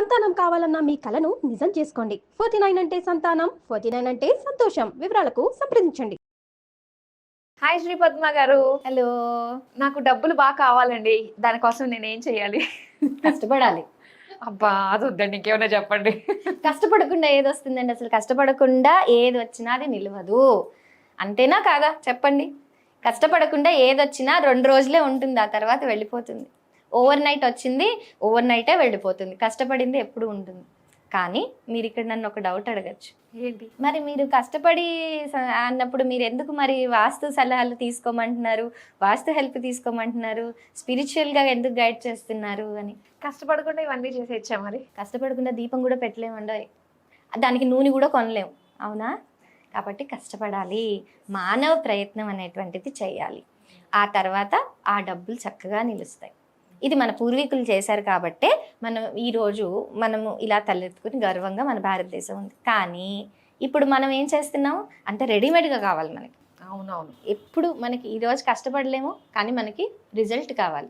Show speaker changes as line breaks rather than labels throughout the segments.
సంతానం కావాలన్న మీ కలను నిజం చేసుకోండి. 49 అంటే సంతానం, 49 అంటే సంతోషం. వివరాలకు సంప్రదించండి.
హాయ్ శ్రీ పద్మ గారు.
హలో.
నాకు డబ్బులు బాగా కావాలండి. దానికోసం నేను ఏం చేయాలి?
కష్టపడాలి.
అబ్బా అది వద్దండి, ఇంకేమైనా చెప్పండి.
కష్టపడకుండా ఏది వస్తుందండి? అసలు కష్టపడకుండా ఏది వచ్చినా అది నిలవదు. అంతేనా కాదా చెప్పండి? కష్టపడకుండా ఏది వచ్చినా 2 రోజులే ఉంటుంది, ఆ తర్వాత వెళ్ళిపోతుంది. ఓవర్ నైట్ వచ్చింది, ఓవర్ నైటే వెళ్ళిపోతుంది. కష్టపడింది ఎప్పుడు ఉంటుంది. కానీ మీరు ఇక్కడ నన్ను ఒక డౌట్ అడగచ్చు.
ఏంటి?
మరి మీరు కష్టపడి అన్నప్పుడు మీరు ఎందుకు మరి వాస్తు సలహాలు తీసుకోమంటున్నారు, వాస్తు హెల్ప్ తీసుకోమంటున్నారు, స్పిరిచువల్గా ఎందుకు గైడ్ చేస్తున్నారు అని?
కష్టపడకుండా ఇవన్నీ చేసేచ్చా మరి?
కష్టపడకుండా దీపం కూడా పెట్టలేమండి, దానికి నూనె కూడా కొనలేము, అవునా? కాబట్టి కష్టపడాలి, మానవ ప్రయత్నం అనేటువంటిది చేయాలి. ఆ తర్వాత ఆ డబ్బులు చక్కగా నిలుస్తాయి. ఇది మన పూర్వీకులు చేశారు కాబట్టే మనము ఇలా తలెత్తుకుని గర్వంగా మన భారతదేశం ఉంది. కానీ ఇప్పుడు మనం ఏం చేస్తున్నాము అంటే రెడీమేడ్గా కావాలి మనకి.
అవునవును.
ఎప్పుడు మనకి ఈరోజు కష్టపడలేము, కానీ మనకి రిజల్ట్ కావాలి.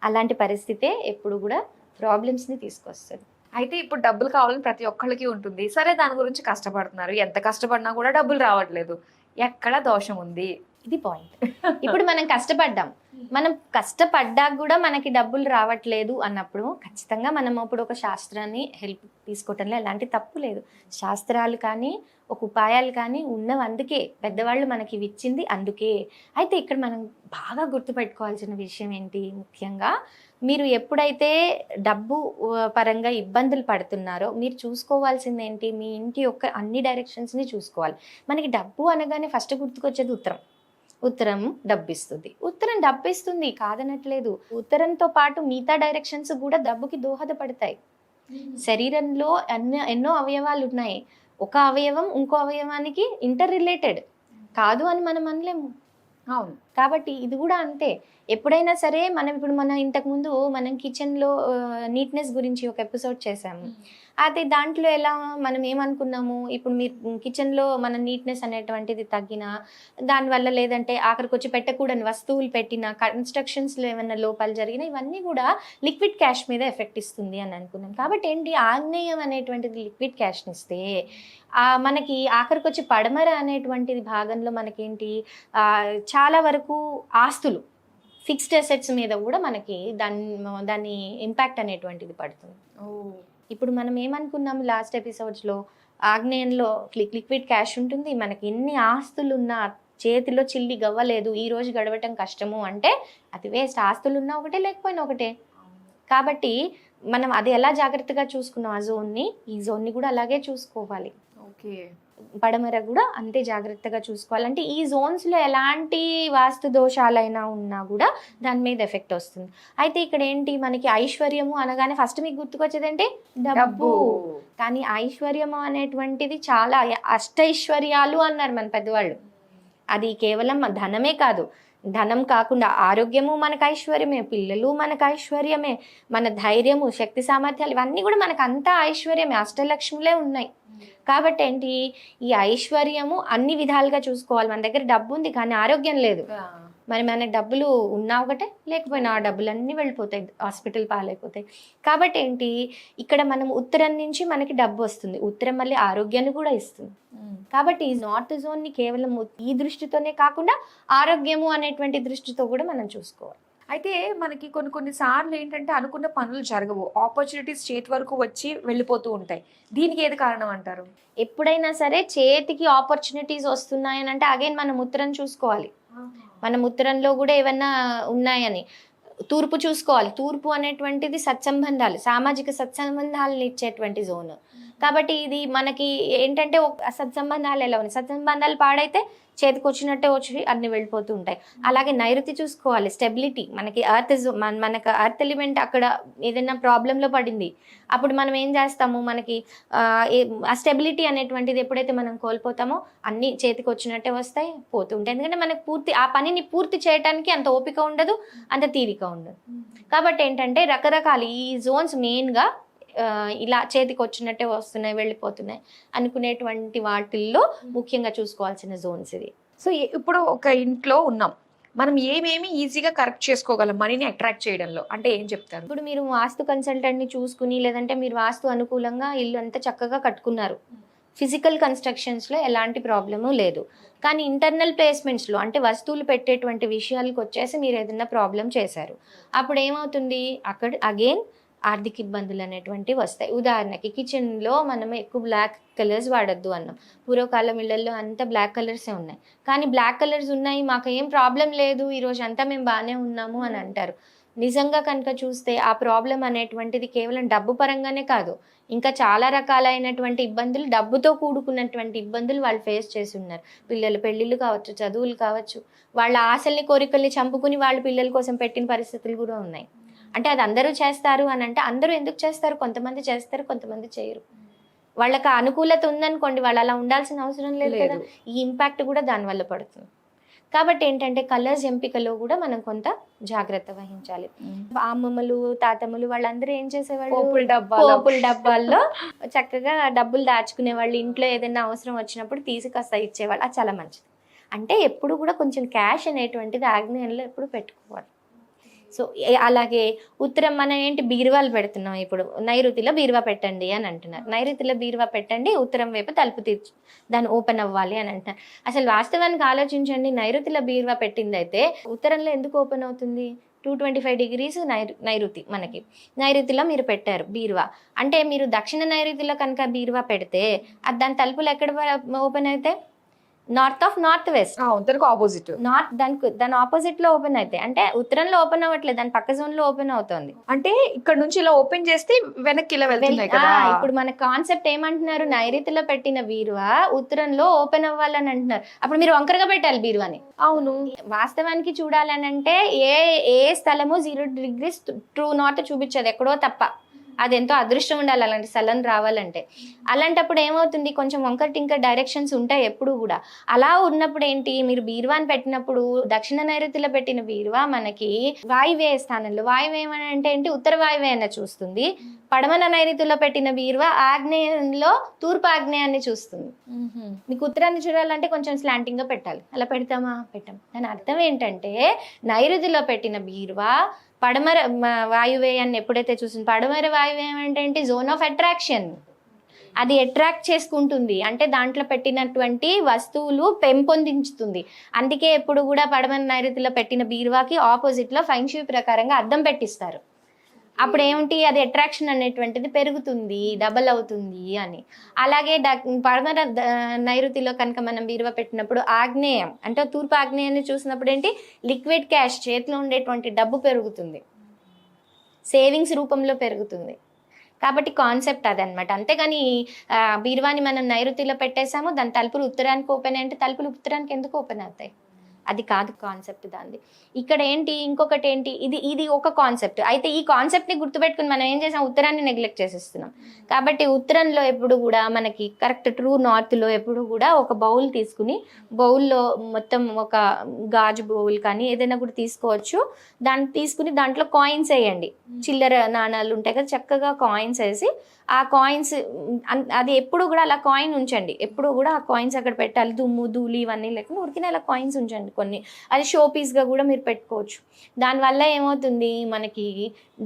అలాంటి పరిస్థితే ఎప్పుడు కూడా ప్రాబ్లమ్స్ని తీసుకొస్తుంది.
అయితే ఇప్పుడు డబ్బులు కావాలని ప్రతి ఒక్కళ్ళకి ఉంటుంది. సరే, దాని గురించి కష్టపడుతున్నారు. ఎంత కష్టపడినా కూడా డబ్బులు రావట్లేదు. ఎక్కడ దోషం ఉంది?
ఇది పాయింట్. ఇప్పుడు మనం కష్టపడ్డాం, మనం కష్టపడ్డాక కూడా మనకి డబ్బులు రావట్లేదు అన్నప్పుడు ఖచ్చితంగా మనం ఇప్పుడు ఒక శాస్త్రాన్ని హెల్ప్ తీసుకోవటంలో ఎలాంటి తప్పు లేదు. శాస్త్రాలు కానీ ఒక ఉపాయాలు కానీ ఉన్నవి అందుకే, పెద్దవాళ్ళు మనకి ఇచ్చింది అందుకే. అయితే ఇక్కడ మనం బాగా గుర్తుపెట్టుకోవాల్సిన విషయం ఏంటి, ముఖ్యంగా మీరు ఎప్పుడైతే డబ్బు పరంగా ఇబ్బందులు పడుతున్నారో మీరు చూసుకోవాల్సింది ఏంటి, మీ ఇంటి యొక్క అన్ని డైరెక్షన్స్ని చూసుకోవాలి. మనకి డబ్బు అనగానే ఫస్ట్ గుర్తుకొచ్చేది ఉత్తరం. ఉత్తరం డబ్బిస్తుంది, ఉత్తరం డబ్బిస్తుంది కాదనట్లేదు. ఉత్తరంతో పాటు మిగతా డైరెక్షన్స్ కూడా డబ్బుకి దోహదపడతాయి. శరీరంలో ఎన్నో అవయవాలు ఉన్నాయి, ఒక అవయవం ఇంకో అవయవానికి ఇంటర్ రిలేటెడ్ కాదు అని మనం అనలేము.
అవును.
కాబట్టి ఇది కూడా అంతే. ఎప్పుడైనా సరే మనం ఇంతకుముందు మనం కిచెన్లో నీట్నెస్ గురించి ఒక ఎపిసోడ్ చేసాము. అయితే దాంట్లో ఎలా మనం ఏమనుకున్నాము, ఇప్పుడు మీరు కిచెన్లో మన నీట్నెస్ అనేటువంటిది తగ్గినా, దానివల్ల లేదంటే ఆఖరికి వచ్చి పెట్టకూడని వస్తువులు పెట్టినా, కన్స్ట్రక్షన్స్లో ఏమైనా లోపాలు జరిగినా, ఇవన్నీ కూడా లిక్విడ్ క్యాష్ మీద ఎఫెక్ట్ ఇస్తుంది అని అనుకున్నాం. కాబట్టి ఏంటి, ఆగ్నేయం అనేటువంటిది లిక్విడ్ క్యాష్ని ఇస్తే మనకి ఆఖరికి వచ్చి పడమర అనేటువంటిది భాగంలో మనకేంటి చాలా వరకు ఆస్తులు, ఫిక్స్డ్ అసెట్స్ మీద కూడా మనకి దాని ఇంపాక్ట్ అనేటువంటిది పడుతుంది. ఇప్పుడు మనం ఏమనుకున్నాము లాస్ట్ ఎపిసోడ్స్లో, ఆగ్నేయంలో లిక్విడ్ క్యాష్ ఉంటుంది, మనకి ఎన్ని ఆస్తులు ఉన్నా చేతిలో చిల్లి గవ్వలేదు, ఈ రోజు గడవటం కష్టము అంటే అది వేస్ట్. ఆస్తులు ఉన్నా ఒకటే, లేకపోయినా ఒకటే. కాబట్టి మనం అది ఎలా జాగ్రత్తగా చూసుకున్నాం ఆ జోన్ని, ఈ జోన్ని కూడా అలాగే చూసుకోవాలి.
ఓకే.
పడమర కూడా అంతే జాగ్రత్తగా చూసుకోవాలంటే ఈ జోన్స్లో ఎలాంటి వాస్తు దోషాలైనా ఉన్నా కూడా దాని మీద ఎఫెక్ట్ వస్తుంది. అయితే ఇక్కడ ఏంటి, మనకి ఐశ్వర్యము అనగానే ఫస్ట్ మీకు గుర్తుకొచ్చేది ఏంటి, డబ్బు. కానీ ఐశ్వర్యము అనేటువంటిది చాలా అష్టైశ్వర్యాలు అన్నారు మన పెద్దవాళ్ళు. అది కేవలం ధనమే కాదు, ధనం కాకుండా ఆరోగ్యము మనకు ఐశ్వర్యమే, పిల్లలు మనకు ఐశ్వర్యమే, మన ధైర్యము, శక్తి సామర్థ్యాలు ఇవన్నీ కూడా మనకు అంతా ఐశ్వర్యమే, అష్టలక్ష్ములే ఉన్నాయి. కాబట్టి ఏంటి, ఈ ఐశ్వర్యము అన్ని విధాలుగా చూసుకోవాలి. మన దగ్గర డబ్బు ఉంది కానీ ఆరోగ్యం లేదు, మరి మనకు డబ్బులు ఉన్నా ఒకటే, లేకపోయినా ఆ డబ్బులన్నీ వెళ్ళిపోతాయి, హాస్పిటల్ పాలైపోతాయి. కాబట్టి ఏంటి, ఇక్కడ మనం ఉత్తరం నుంచి మనకి డబ్బు వస్తుంది, ఉత్తరం మళ్ళీ ఆరోగ్యాన్ని కూడా ఇస్తుంది. కాబట్టి ఈ నార్త్ జోన్ని కేవలం ఈ దృష్టితోనే కాకుండా ఆరోగ్యము అనేటువంటి దృష్టితో కూడా మనం చూసుకోవాలి.
అయితే మనకి కొన్ని సార్లు ఏంటంటే అనుకున్న పనులు జరగవు, ఆపర్చునిటీస్ చేతి వరకు వచ్చి వెళ్ళిపోతూ ఉంటాయి. దీనికి ఏది కారణం అంటారు?
ఎప్పుడైనా సరే చేతికి ఆపర్చునిటీస్ వస్తున్నాయని అంటే అగైన్ మనం ఉత్తరం చూసుకోవాలి. మనం ఉత్తరంలో కూడా ఏమన్నా ఉన్నాయని తూర్పు చూసుకోవాలి. తూర్పు అనేటువంటిది సత్సంబంధాలు, సామాజిక సత్సంబంధాలను ఇచ్చేటువంటి జోన్. కాబట్టి ఇది మనకి ఏంటంటే సత్సంబంధాలు ఎలా ఉన్నాయి, సత్సంబంధాలు పాడైతే చేతికి వచ్చినట్టే వచ్చి అన్ని వెళ్ళిపోతూ ఉంటాయి. అలాగే నైరుతి చూసుకోవాలి, స్టెబిలిటీ. మనకి మనకు అర్త్ ఎలిమెంట్ అక్కడ ఏదైనా ప్రాబ్లంలో పడింది, అప్పుడు మనం ఏం చేస్తాము, మనకి ఆ స్టెబిలిటీ అనేటువంటిది ఎప్పుడైతే మనం కోల్పోతామో అన్ని చేతికి వచ్చినట్టే వస్తాయి, పోతూ ఉంటాయి. ఎందుకంటే మనకు ఆ పనిని పూర్తి చేయడానికి అంత ఓపిక ఉండదు, అంత తీరిక ఉండదు. కాబట్టి ఏంటంటే రకరకాల ఈ జోన్స్ మెయిన్గా ఇలా చేతికి వచ్చినట్టే వస్తున్నాయి, వెళ్ళిపోతున్నాయి అనుకునేటువంటి వాటిల్లో ముఖ్యంగా చూసుకోవాల్సిన జోన్స్ ఇవి.
సో ఇప్పుడు ఒక ఇంట్లో ఉన్నాం, మనం ఏమేమి ఈజీగా కరెక్ట్ చేసుకోగలం మనీని అట్రాక్ట్ చేయడంలో అంటే ఏం చెప్తారు?
ఇప్పుడు మీరు వాస్తు కన్సల్టెంట్ ని చూసుకుని లేదంటే మీరు వాస్తు అనుకూలంగా ఇల్లు అంతా చక్కగా కట్టుకున్నారు, ఫిజికల్ కన్స్ట్రక్షన్స్ లో ఎలాంటి ప్రాబ్లము లేదు. కానీ ఇంటర్నల్ ప్లేస్మెంట్స్ లో అంటే వస్తువులు పెట్టేటువంటి విషయాలకు వచ్చేసి మీరు ఏదైనా ప్రాబ్లం చేశారు, అప్పుడు ఏమవుతుంది, అక్కడ అగైన్ ఆర్థిక ఇబ్బందులు అనేటువంటివి వస్తాయి. ఉదాహరణకి కిచెన్లో మనం ఎక్కువ బ్లాక్ కలర్స్ వాడద్దు అన్నాం. పూర్వకాలం ఇళ్లలో అంతా బ్లాక్ కలర్సే ఉన్నాయి, కానీ బ్లాక్ కలర్స్ ఉన్నాయి మాకు ఏం ప్రాబ్లం లేదు ఈరోజు అంతా మేము బాగానే ఉన్నాము అని అంటారు. నిజంగా కనుక చూస్తే ఆ ప్రాబ్లం అనేటువంటిది కేవలం డబ్బు పరంగానే కాదు, ఇంకా చాలా రకాలైనటువంటి ఇబ్బందులు, డబ్బుతో కూడుకున్నటువంటి ఇబ్బందులు వాళ్ళు ఫేస్ చేసి ఉన్నారు. పిల్లల పెళ్ళిళ్ళు కావచ్చు, చదువులు కావచ్చు, వాళ్ళ ఆశల్ని కోరికల్ని చంపుకుని వాళ్ళ పిల్లల కోసం పెట్టిన పరిస్థితులు కూడా ఉన్నాయి. అంటే అది అందరూ చేస్తారు అని అంటే అందరూ ఎందుకు చేస్తారు, కొంతమంది చేస్తారు కొంతమంది చేయరు. వాళ్ళకి అనుకూలత ఉందనుకోండి, వాళ్ళు అలా ఉండాల్సిన అవసరం లేదు కదా, ఈ ఇంపాక్ట్ కూడా దానివల్ల పడుతుంది. కాబట్టి ఏంటంటే కలర్స్ ఎంపికలో కూడా మనం కొంత జాగ్రత్త వహించాలి. అమ్మమ్మలు తాతమ్మలు వాళ్ళందరూ ఏం చేసేవాళ్ళు, పోపుల డబ్బాల్లో చక్కగా డబ్బులు దాచుకునే వాళ్ళు, ఇంట్లో ఏదైనా అవసరం వచ్చినప్పుడు తీసి కాస్త ఇచ్చేవాళ్ళు, అది చాలా మంచిది. అంటే ఎప్పుడు కూడా కొంచెం క్యాష్ అనేటువంటిది ఆగ్నేయంలో ఎప్పుడు పెట్టుకోవాలి. సో అలాగే ఉత్తరం మనం ఏంటి బీరువాలు పెడుతున్నాం, ఇప్పుడు నైరుతిలో బీరువా పెట్టండి అని అంటున్నారు. నైరుతిలో బీరువా పెట్టండి, ఉత్తరం వైపు తలుపు తీర్చు దాన్ని ఓపెన్ అవ్వాలి అని అంటున్నారు. అసలు వాస్తవానికి ఆలోచించండి, నైరుతిలో బీరువా పెట్టింది అయితే ఉత్తరంలో ఎందుకు ఓపెన్ అవుతుంది? 225 degrees నైరుతి, మనకి నైరుతిలో మీరు పెట్టారు బీరువా అంటే, మీరు దక్షిణ నైరుతిలో కనుక బీరువా పెడితే అది దాని తలుపులు ఎక్కడ ఓపెన్ అయితే north of north west,
opposite
north దాని ఆపోజిట్ లో ఓపెన్ అయితే, అంటే ఉత్తరంలో ఓపెన్ అవ్వట్లేదు, దాని పక్క జోన్ లో ఓపెన్ అవుతుంది.
అంటే ఇక్కడ నుంచి ఇలా ఓపెన్ చేస్తే వెనక్కి ఇలా వెళ్తున్నాయి కదా.
ఇప్పుడు మన కాన్సెప్ట్ ఏమంటున్నారు, నైరుతిలో పెట్టిన బీరువా ఉత్తరంలో ఓపెన్ అవ్వాలని అంటున్నారు. అప్పుడు మీరు వంకరగా పెట్టాలి బీరువాని.
అవును,
వాస్తవానికి చూడాలని అంటే ఏ స్థలము 0 degrees ట్రూ నార్త్ చూపించదు, ఎక్కడో తప్ప. అది ఎంతో అదృష్టం ఉండాలి అలాంటి స్థలం రావాలంటే. అలాంటప్పుడు ఏమవుతుంది, కొంచెం వంకర్ టింకర్ డైరెక్షన్స్ ఉంటాయి ఎప్పుడు కూడా. అలా ఉన్నప్పుడు ఏంటి, మీరు బీరువాని పెట్టినప్పుడు దక్షిణ నైరుతిలో పెట్టిన బీరువా మనకి వాయువ్య స్థానంలో, వాయువ్యం అంటే ఏంటి, ఉత్తర వాయువ్య అన్న చూస్తుంది. పడమర నైరుతిలో పెట్టిన బీరువా ఆగ్నేయంలో తూర్పు ఆగ్నేయాన్ని చూస్తుంది. మీకు ఉత్తరాన్ని చూడాలంటే కొంచెం స్లాంటింగ్ గా పెట్టాలి, అలా పెడతామా, పెట్టాం. దాని అర్థం ఏంటంటే నైరుతిలో పెట్టిన బీరువా పడమర వాయువ్యాన్ని ఎప్పుడైతే చూసింది, పడమర వాయువ్యం అంటే ఏంటి, జోన్ ఆఫ్ అట్రాక్షన్, అది అట్రాక్ట్ చేసుకుంటుంది, అంటే దాంట్లో పెట్టినటువంటి వస్తువులు పెంపొందించుతుంది. అందుకే ఎప్పుడు కూడా పడమర నైరుతిలో పెట్టిన బీరువాకి ఆపోజిట్ లో ఫెంగ్ షుయ్ ప్రకారంగా అద్దం పెట్టిస్తారు. అప్పుడు ఏమిటి, అది అట్రాక్షన్ అనేటువంటిది పెరుగుతుంది, డబల్ అవుతుంది అని. అలాగే పడమర నైరుతిలో కనుక మనం బీరువా పెట్టినప్పుడు ఆగ్నేయం అంటే తూర్పు ఆగ్నేయాన్ని చూసినప్పుడు ఏంటి, లిక్విడ్ క్యాష్, చేతిలో ఉండేటువంటి డబ్బు పెరుగుతుంది, సేవింగ్స్ రూపంలో పెరుగుతుంది. కాబట్టి కాన్సెప్ట్ అదనమాట. అంతేగాని బీరువాని మనం నైరుతిలో పెట్టేసాము, దాని తలుపులు ఉత్తరానికి ఓపెన్ అంటే తలుపులు ఉత్తరానికి ఎందుకు ఓపెన్ అవుతాయి, అది కాదు కాన్సెప్ట్ దాన్ని. ఇక్కడ ఏంటి, ఇంకొకటి ఏంటి, ఇది ఒక కాన్సెప్ట్. అయితే ఈ కాన్సెప్ట్ని గుర్తుపెట్టుకుని మనం ఏం చేసాం, ఉత్తరాన్ని నెగ్లెక్ట్ చేసేస్తున్నాం. కాబట్టి ఉత్తరంలో ఎప్పుడు కూడా మనకి కరెక్ట్ ట్రూ నార్త్లో ఎప్పుడు కూడా ఒక బౌల్ తీసుకుని, బౌల్లో మొత్తం ఒక గాజు బౌల్ కానీ ఏదైనా కూడా తీసుకోవచ్చు, దాన్ని తీసుకుని దాంట్లో కాయిన్స్ వేయండి, చిల్లర నాణాలు ఉంటాయి కదా, చక్కగా కాయిన్స్ వేసి ఆ కాయిన్స్ అది ఎప్పుడు కూడా అలా కాయిన్ ఉంచండి, ఎప్పుడు కూడా ఆ కాయిన్స్ అక్కడ పెట్టాలి, దుమ్ము ధూళి ఇవన్నీ లేకుండా ఊరికినే అలా కాయిన్స్ ఉంచండి కొన్ని. అది షో పీస్గా కూడా మీరు పెట్టుకోవచ్చు. దానివల్ల ఏమవుతుంది, మనకి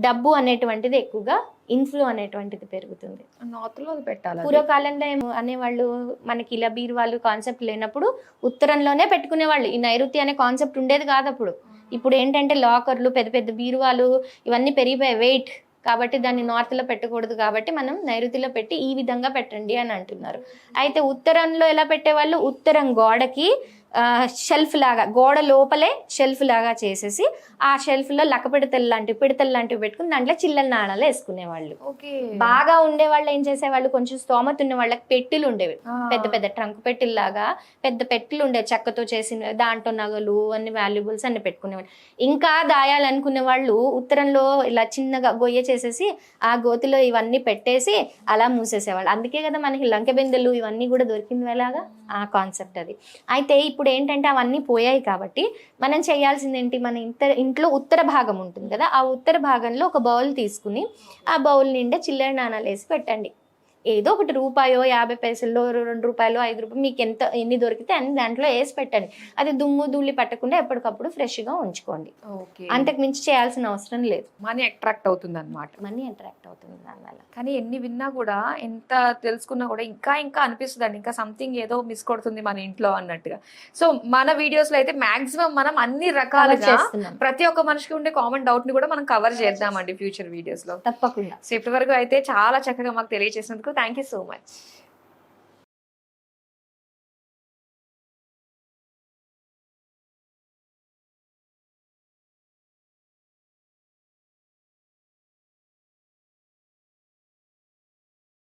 డబ్బు అనేటువంటిది ఎక్కువగా ఇన్ఫ్లో అనేటువంటిది పెరుగుతుంది.
నార్త్లో పెట్టాలి.
పూర్వకాలంలో అనేవాళ్ళు మనకి ఇలా బీరువాళ్ళు కాన్సెప్ట్ లేనప్పుడు ఉత్తరంలోనే పెట్టుకునేవాళ్ళు, ఈ నైరుతి అనే కాన్సెప్ట్ ఉండేది కాదు అప్పుడు. ఇప్పుడు ఏంటంటే లాకర్లు, పెద్ద పెద్ద బీరువాలు ఇవన్నీ పెరిగిపోయాయి వెయిట్, కాబట్టి దాన్ని నార్త్లో పెట్టకూడదు, కాబట్టి మనం నైరుతిలో పెట్టి ఈ విధంగా పెట్టండి అని అంటున్నారు. అయితే ఉత్తరంలో ఎలా పెట్టేవాళ్ళు, ఉత్తరం గోడకి షెల్ఫ్ లాగా, గోడ లోపలే షెల్ఫ్ లాగా చేసేసి ఆ షెల్ఫ్లో పిడతలు లాంటివి పెట్టుకుని దాంట్లో చిల్లల నాణాలు వేసుకునేవాళ్ళు. బాగా ఉండేవాళ్ళు ఏం చేసేవాళ్ళు, కొంచెం స్తోమత ఉన్న వాళ్ళకి పెట్టెలు ఉండేవి, పెద్ద పెద్ద ట్రంక్ పెట్టెల్లాగా పెద్ద పెట్టెలు ఉండేవి, చెక్కతో చేసిన, దాంట్లో నగలు అన్ని వాల్యుబుల్స్ అన్ని పెట్టుకునేవాళ్ళు. ఇంకా దాయాలనుకునే వాళ్ళు ఉత్తరంలో ఇలా చిన్నగా గొయ్య చేసేసి ఆ గోతిలో ఇవన్నీ పెట్టేసి అలా మూసేసేవాళ్ళు. అందుకే కదా మనకి లంకె బిందెలు ఇవన్నీ కూడా దొరికింది ఎలాగా, ఆ కాన్సెప్ట్ అది. అయితే ఇప్పుడు ఏంటంటే అవన్నీ పోయాయి కాబట్టి మనం చేయాల్సింది ఏంటి, మన ఇంట్లో ఉత్తర భాగం ఉంటుంది కదా, ఆ ఉత్తర భాగంలో ఒక బౌల్ తీసుకుని ఆ బౌల్ నిండా చిల్లర నాణాలు వేసి పెట్టండి. ఏదో ఒకటి రూపాయో 50 పైసల్లో 2 రూపాయలు 5 రూపాయలు మీకు ఎన్ని దొరికితే అన్ని దాంట్లో వేసి పెట్టండి. అది దుమ్ము ధూళి పట్టకుండా ఎప్పటికప్పుడు ఫ్రెష్గా ఉంచుకోండి.
ఓకే,
అంతకు మించి చేయాల్సిన అవసరం లేదు.
మనీ అట్రాక్ట్ అవుతుంది అనమాట.
మనీ అట్రాక్ట్ అవుతుంది దానివల్ల.
కానీ ఎన్ని విన్నా కూడా, ఎంత తెలుసుకున్నా కూడా ఇంకా ఇంకా అనిపిస్తుంది అండి, ఇంకా సంథింగ్ ఏదో మిస్ కొడుతుంది మన ఇంట్లో అన్నట్టుగా. సో మన వీడియోస్ లో అయితే మాక్సిమం మనం అన్ని రకాలుగా
చేస్తున్నాం.
ప్రతి ఒక్క మనిషికి ఉండే కామన్ డౌట్ ని కూడా మనం కవర్ చేద్దామండి ఫ్యూచర్ వీడియోస్ లో.
తప్పకుండా.
సో ఇప్పటి వరకు అయితే చాలా చక్కగా మాకు తెలియజేసినందుకు థ్యాంక్ యూ సో మచ్.